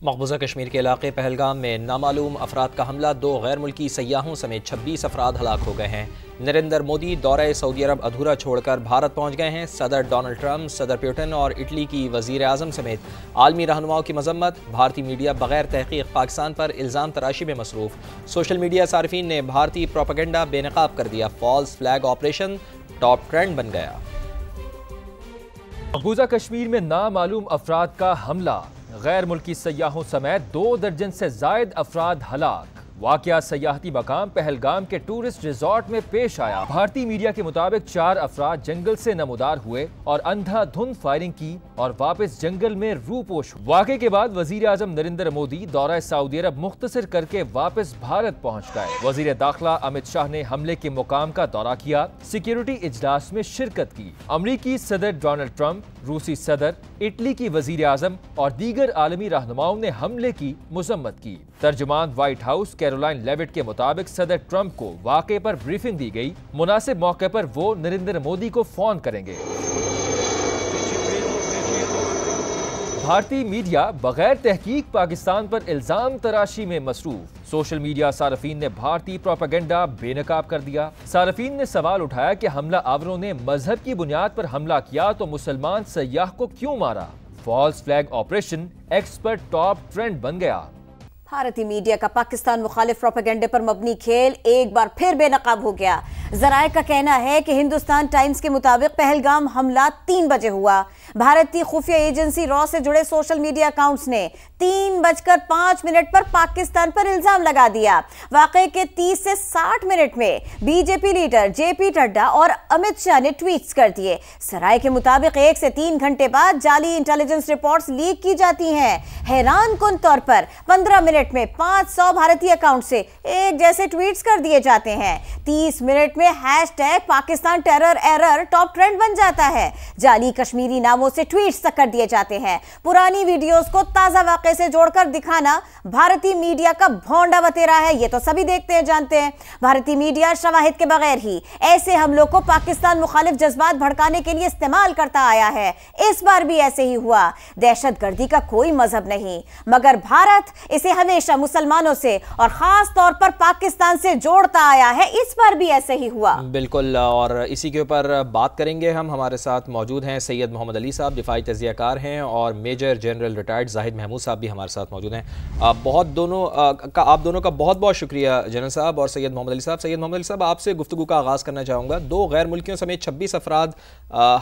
मकबूजा कश्मीर के इलाके पहलगाम में नामालूम अफराद का हमला, 2 गैर मुल्की सयाहों समेत 26 अफराद हलाक हो गए हैं। नरेंद्र मोदी दौरे सऊदी अरब अधूरा छोड़कर भारत पहुँच गए हैं। सदर डोनाल्ड ट्रंप, सदर पुतिन और इटली की वज़ीर आज़म समेत आलमी रहनुमाओं की मजम्मत। भारतीय मीडिया बगैर तहकीक पाकिस्तान पर इल्ज़ाम तराशी में मसरूफ़। सोशल मीडिया सार्फिन ने भारतीय प्रोपेगेंडा बेनकाब कर दिया। False flag operation top trend बन गया। मकबूजा कश्मीर में नामालूम अफराद का हमला, गैर मुल्की सयाहों समेत 2 दर्जन से जायद अफराद हलाक। वाकया सयाहती मकाम पहलगाम के टूरिस्ट रिजॉर्ट में पेश आया। भारतीय मीडिया के मुताबिक 4 अफराद जंगल से नमूदार हुए और अंधाधुंध फायरिंग की और वापस जंगल में रूपोश हुए। वाकये के बाद वजीर आजम नरेंद्र मोदी दौरा सऊदी अरब मुख्तसर करके वापस भारत पहुंच गए। वजीर दाखिला अमित शाह ने हमले के मुकाम का दौरा किया, सिक्योरिटी इजलास में शिरकत की। अमरीकी सदर डोनाल्ड ट्रंप, रूसी सदर, इटली की वजीर आजम और दीगर आलमी रहनुमाओं ने हमले की मजम्मत की। तर्जुमान व्हाइट हाउस कैरोलाइन लेविट के मुताबिक सदर ट्रंप को वाकये पर ब्रीफिंग दी गई। मुनासिब मौके पर वो नरेंद्र मोदी को फोन करेंगे। भारतीय मीडिया बगैर तहकीक पाकिस्तान पर इल्जाम तराशी में मसरूफ। सोशल मीडिया सार्फिन ने भारतीय प्रोपेगेंडा बेनकाब कर दिया। सार्फिन ने सवाल उठाया कि हमला आवरों ने मजहब की बुनियाद पर हमला किया तो मुसलमान सयाह को क्यों मारा। फॉल्स फ्लैग ऑपरेशन एक्स पर टॉप ट्रेंड बन गया। भारतीय मीडिया का पाकिस्तान मुखालिफ प्रोपेगेंडे पर मबनी खेल एक बार फिर बेनकाब हो गया। जराए का कहना है कि हिंदुस्तान टाइम्स के मुताबिक पहलगाम हमला 3 बजे हुआ। भारतीय खुफिया एजेंसी रॉ से जुड़े सोशल मीडिया अकाउंट्स ने 3:05 पर पाकिस्तान पर इल्जाम लगा दिया। वाकये के 30 से 60 मिनट में बीजेपी लीडर जेपी नड्डा और अमित शाह ने ट्वीट्स कर दिए। जराए के मुताबिक 1 से 3 घंटे बाद जाली इंटेलिजेंस रिपोर्ट्स लीक की जाती हैं। हैरान कुन तौर पर 15 मिनट में 500 भारतीय अकाउंट से एक जैसे ट्वीट्स कर दिए जाते हैं। 30 मिनट में hashtag Pakistan terror error top trend बन जाता है। जाली कश्मीरी नामों से ट्वीट्स तक कर दिए जाते हैं। पुरानी वीडियोस को ताजा वाकये से जोड़कर दिखाना भारतीय मीडिया का भौंडा बतेरा है, ये तो सभी देखते हैं जानते हैं। भारतीय मीडिया शवाहिद के बगैर ही ऐसे हमलों को पाकिस्तान मुखालिफ जज्बात भड़काने के लिए इस्तेमाल करता आया है। इस बार भी ऐसे ही हुआ। दहशतगर्दी का कोई मजहब नहीं, मगर भारत इसे हमेशा मुसलमानों से और खास तौर पर पाकिस्तान से जोड़ता आया है। इस बार भी ऐसे ही हुआ। बिल्कुल, और इसी के ऊपर बात करेंगे हम। हमारे साथ मौजूद हैं सैयद मोहम्मद अली साहब, दिफाई तज़ियाकार हैं, और major general retired Zahid Mahmood साहब भी हमारे साथ मौजूद हैं। आप दोनों का बहुत बहुत शुक्रिया जनरल साहब और सैयद मोहम्मद अली साहब। सैयद मोहम्मद अली साहब, आपसे गुफ्तगू का आगाज़ करना चाहूँगा। 2 गैर मुल्कियों समेत 26 अफराद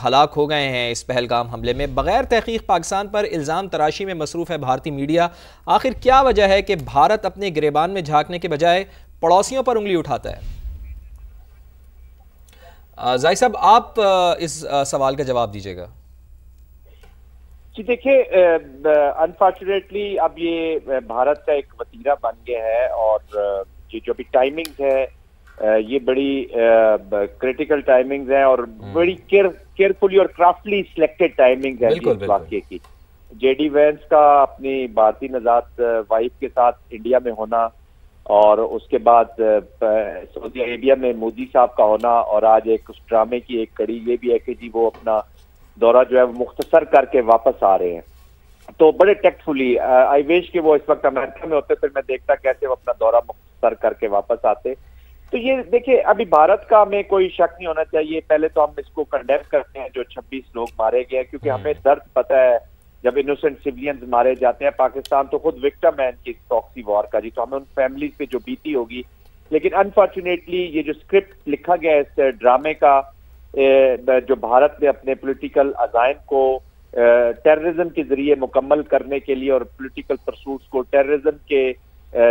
हलाक हो गए हैं इस पहलगाम हमले में। बगैर तहकीक पाकिस्तान पर इल्ज़ाम तराशी में मसरूफ़ है भारतीय मीडिया। आखिर क्या वजह है कि भारत अपने गिरेबान में झांकने के बजाय पड़ोसियों पर उंगली उठाता है? जाहिद साहब, आप इस सवाल का जवाब दीजिएगा। जी देखिए, अनफॉर्चुनेटली अब ये भारत का एक वतीरा बन गया है, और ये जो भी टाइमिंग्स है ये बड़ी क्रिटिकल टाइमिंग्स हैं और बड़ी केयरफुली और क्राफ्टली सिलेक्टेड टाइमिंग्स है इस वाकये की। जेडी वेंस का अपनी भारतीय नजात वाइफ के साथ इंडिया में होना, और उसके बाद सऊदी अरेबिया में मोदी साहब का होना, और आज एक उस ड्रामे की एक कड़ी ये भी है कि जी वो अपना दौरा जो है वो मुख्तसर करके वापस आ रहे हैं। तो बड़े टेक्टफुली आई विश कि वो इस वक्त अमेरिका में होते, फिर मैं देखता कैसे वो अपना दौरा मुख्तसर करके वापस आते। तो ये देखिए, अभी भारत का हमें कोई शक नहीं होना चाहिए। पहले तो हम इसको कंडेम करते हैं जो 26 लोग मारे गए, क्योंकि हमें दर्द पता है जब इनोसेंट सिविलियंस मारे जाते हैं। पाकिस्तान तो खुद विक्टिम है इनकी प्रॉक्सी वॉर का, जी, तो हमें उन फैमिलीज पे जो बीती होगी। लेकिन अनफॉर्चुनेटली ये जो स्क्रिप्ट लिखा गया है इस ड्रामे का, जो भारत ने अपने पॉलिटिकल अजाइम को टेररिज्म के जरिए मुकम्मल करने के लिए और पॉलिटिकल परसूट्स को टेररिज्म के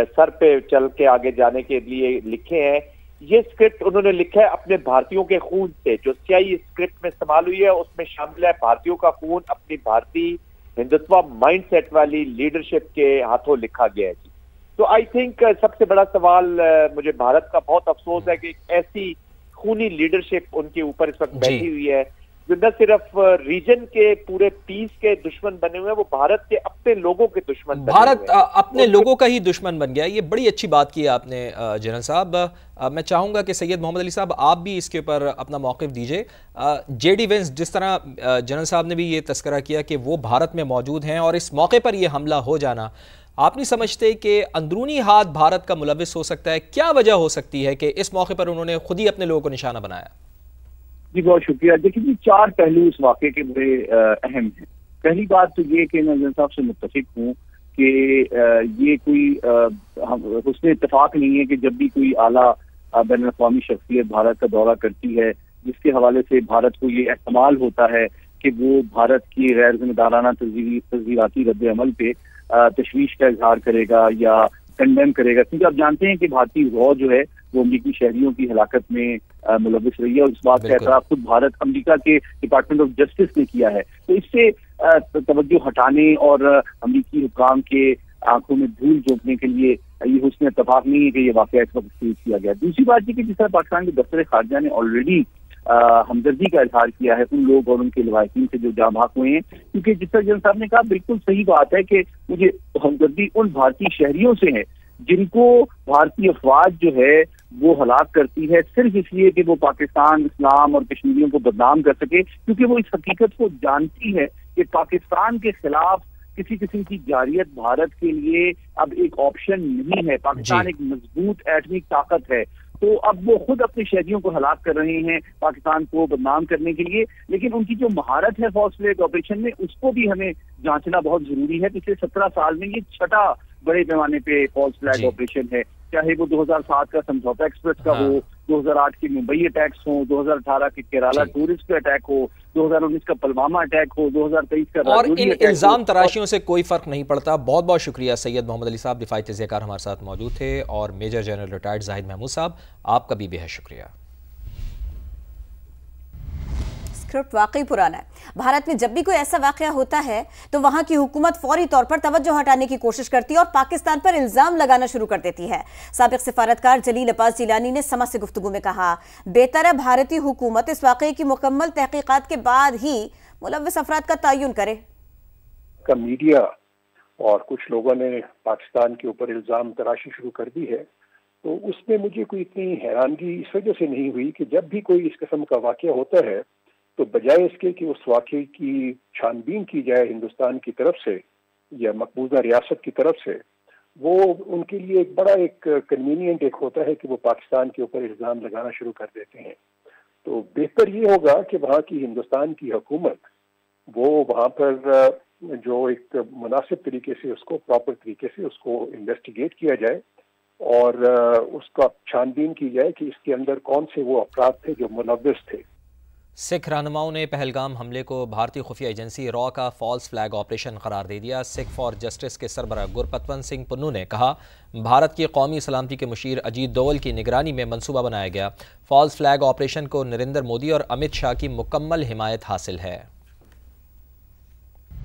सर पे चल के आगे जाने के लिए लिखे हैं। ये स्क्रिप्ट उन्होंने लिखा है अपने भारतीयों के खून से। जो स्याही स्क्रिप्ट में इस्तेमाल हुई है उसमें शामिल है भारतीयों का खून, अपनी भारतीय हिंदुत्व माइंडसेट वाली लीडरशिप के हाथों लिखा गया है। तो आई थिंक सबसे बड़ा सवाल मुझे भारत का बहुत अफसोस है कि एक ऐसी खूनी लीडरशिप उनके ऊपर इस वक्त बैठी हुई है जो न सिर्फ रीजन के पूरे पीस के दुश्मन बने हुए हैं, वो भारत के अपने लोगों के दुश्मन बने भारत अपने लोगों का ही दुश्मन बन गया। ये बड़ी अच्छी बात की आपने जनरल साहब। मैं चाहूँगा कि सैयद मोहम्मद अली साहब आप भी इसके ऊपर अपना मौक़िफ़ दीजिए। जेडी वेंस, जिस तरह जनरल साहब ने भी ये तस्करा किया कि वो भारत में मौजूद हैं और इस मौके पर ये हमला हो जाना, आप नहीं समझते कि अंदरूनी हाथ भारत का मुलविस हो सकता है? क्या वजह हो सकती है कि इस मौके पर उन्होंने खुद ही अपने लोगों को निशाना बनाया? जी बहुत शुक्रिया। देखिए जी, 4 पहलू इस वाक़े के बड़े अहम हैं। पहली बात तो ये कि मैं साहब से मुत्तफिक हूँ कि ये कोई उसमें इत्तेफाक नहीं है कि जब भी कोई आला बैन अवी शख्सियत भारत का दौरा करती है, जिसके हवाले से भारत को ये एहतमाल होता है कि वो भारत की गैर जिम्मेदाराना तज़ीराती रद्द अमल पे तशवीश का इजहार करेगा या कंडेम करेगा, क्योंकि आप जानते हैं कि भारतीय गौ जो है वो अमरीकी शहरियों की हलाकत में मुलविस रही है और इस बात का एतराफ़ खुद भारत अमेरिका के डिपार्टमेंट ऑफ जस्टिस ने किया है। तो इससे तवज्जो हटाने और अमरीकी हुकाम के आंखों में धूल झोंकने के लिए ये हुस्न इत्तेफाक नहीं है कि ये वाक़या इस वक्त पेश किया गया। दूसरी बात ये कि जिस तरह पाकिस्तान के दफ्तर खारजा ने ऑलरेडी हमदर्दी का इजहार किया है उन लोग और उनके लवाहिकीन से जो जाँ भाग हुए हैं, क्योंकि जिस तरह जन साहब ने कहा बिल्कुल सही बात है कि मुझे हमदर्दी उन भारतीय शहरियों से है जिनको भारतीय अफवाज जो है वो हलाक करती है सिर्फ इसलिए कि वो पाकिस्तान, इस्लाम और कश्मीरियों को बदनाम कर सके, क्योंकि वो इस हकीकत को जानती है कि पाकिस्तान के खिलाफ किसी किस्म की जारियत भारत के लिए अब एक ऑप्शन नहीं है। पाकिस्तान एक मजबूत एटमिक ताकत है, तो अब वो खुद अपने शहरियों को हलाक कर रहे हैं पाकिस्तान को बदनाम करने के लिए। लेकिन उनकी जो महारत है फॉल्स फ्लैग ऑपरेशन में, उसको भी हमें जांचना बहुत जरूरी है। पिछले 17 साल में ये 6ठा बड़े पैमाने पे फॉल्स फ्लैग ऑपरेशन है, चाहे वो 2007 का समझौता एक्सप्रेस का हो, 2008 के मुंबई अटैक्स हो, 2018 के केरला टूरिस्ट पे अटैक हो, 2019 का पुलवामा अटैक हो, 2023 का और इन इल्जाम तराशियों से कोई फर्क नहीं पड़ता। बहुत बहुत शुक्रिया सैयद मोहम्मद अली साहब, दिफाई तज़कियाकार हमारे साथ मौजूद थे, और major general retired Zahid Mahmood साहब, आपका भी बेहद शुक्रिया। स्क्रिप्ट वाकई पुराना है। भारत में जब भी कोई ऐसा वाकया होता है तो वहां की हुकूमत फौरी तौर पर तवज्जो हटाने की कोशिश करती है और पाकिस्तान पर इल्जाम लगाना शुरू कर देती है। साबिक सिफारतकार जलील अब्बास जिलानी ने समा से गुफ्तगू में कहा, बेहतर है भारतीय हुकूमत इस वाकये की मुकम्मल तहकीकात के बाद ही मुलव्विस अफराद का तयन करे। का मीडिया और कुछ लोगों ने पाकिस्तान के ऊपर इल्जाम तराशी शुरू कर दी है, तो उसमें मुझे कोई इतनी हैरानगी इस वजह से नहीं हुई कि जब भी कोई इस किस्म का वाकया होता है तो बजाय इसके कि उस वाकये की छानबीन की जाए हिंदुस्तान की तरफ से या मकबूजा रियासत की तरफ से, वो उनके लिए एक बड़ा एक कन्वीनियंट एक होता है कि वो पाकिस्तान के ऊपर इल्ज़ाम लगाना शुरू कर देते हैं। तो बेहतर ये होगा कि वहाँ की हिंदुस्तान की हुकूमत वो वहाँ पर जो एक मुनासिब तरीके से उसको प्रॉपर तरीके से उसको इन्वेस्टिगेट किया जाए और उसका छानबीन की जाए कि इसके अंदर कौन से वो अफराद थे जो मुलव्विस थे। सिख रहनुमाओं ने पहलगाम हमले को भारतीय खुफिया एजेंसी रॉ का फॉल्स फ्लैग ऑपरेशन करार दे दिया। सिख फॉर जस्टिस के सरबराह गुरपतवंत सिंह पुन्नू ने कहा, भारत की कौमी सलामती के मुशीर अजीत डोवल की निगरानी में मंसूबा बनाया गया। फॉल्स फ्लैग ऑपरेशन को नरेंद्र मोदी और अमित शाह की मुकम्मल हिमायत हासिल है।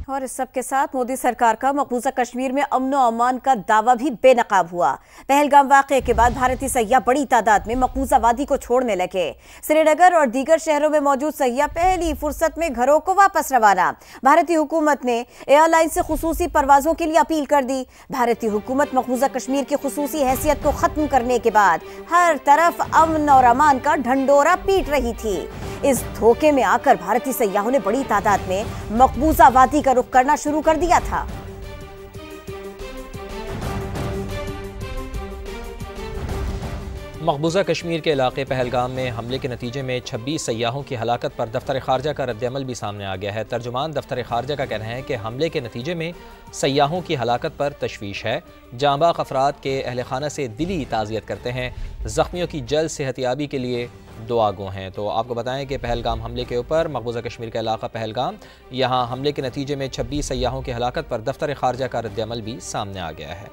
और इस सब के साथ मोदी सरकार का मकबूजा कश्मीर में अमन और अमान का दावा भी बेनकाब हुआ। पहलगाम वाक़े के बाद भारतीय सैयाह बड़ी तादाद में मकबूजा वादी को छोड़ने लगे। श्रीनगर और दीगर शहरों में मौजूद सैयाह पहली फुर्सत में घरों को वापस रवाना। भारतीय हुकूमत ने एयरलाइन से खुसूसी परवाजों के लिए अपील कर दी। भारतीय हुकूमत मकबूजा कश्मीर की खुसूसी हैसियत को खत्म करने के बाद हर तरफ अमन और अमान का ढंडोरा पीट रही थी। इस धोखे में आकर भारतीय सैयाहों ने बड़ी तादाद में मकबूजा वादी का रुख करना शुरू कर दिया था। मकबूजा कश्मीर के इलाके पहलगाम में हमले के नतीजे में 26 सैयाहों की हलाकत पर दफ्तर खारजा का रद्दअमल भी सामने आ गया है। तर्जुमान दफ्तर खारजा का कहना है कि हमले के नतीजे में सैयाहों की हलाकत पर तशवीश है। जांबाग अफराद के अहल खाना से दिली ताज़ियत करते हैं। ज़ख्मियों की जल्द सेहतियाबी के लिए दुआ गो हैं। तो आपको बताएं कि पहलगाम हमले के ऊपर मकबूजा कश्मीर का इलाका पहलगाम, यहाँ हमले के नतीजे में 26 सैयाहों की हलाकत पर दफ्तर खारजा का रद्दअमल भी सामने आ गया है।